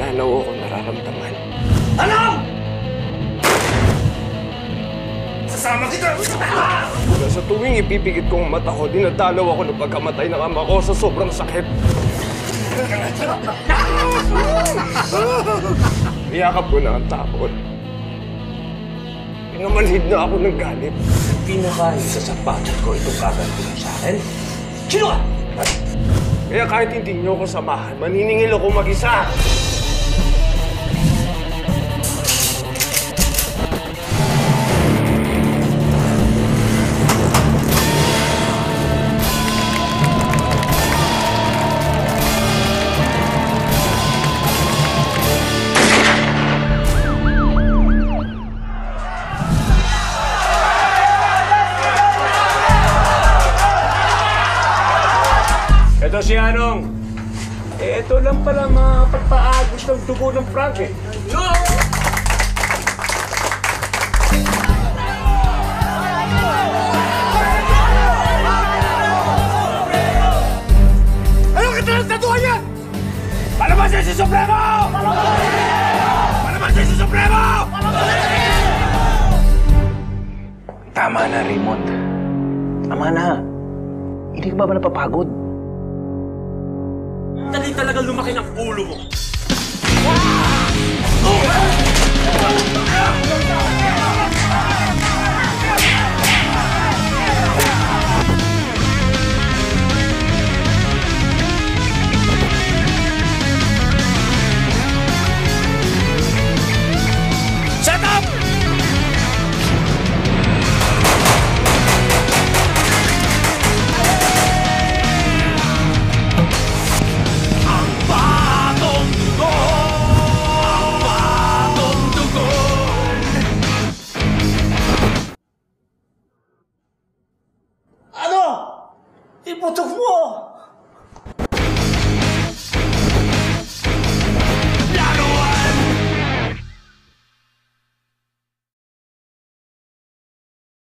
pananaw ako nararamdaman. Ano? Sasama kita! Kaya sa tuwing ipipigit ko ang mata ko, dinadalaw ako ng pagkamatay ng ama ko sa sobrang sakit. Niyakap ko na ang tapon. Pinamalhid na ako ng galit. Pinakain sa sapatot ko itong gaganto sa akin? Sino ka? Kaya kahit hindi niyo ako samahan, maniningil ako mag-isa. Ito si Anong. Ito lang pala mga pagpaagos ng dugo ng Frank eh. Anong katalantatuhan yan? Palabasin si Supremo! Palabasin si Supremo! Tama na, Raymond. Tama na. Hindi ka ba napapagod? Dali talaga lumaki ng ulo mo. Shut up! Iputok mo!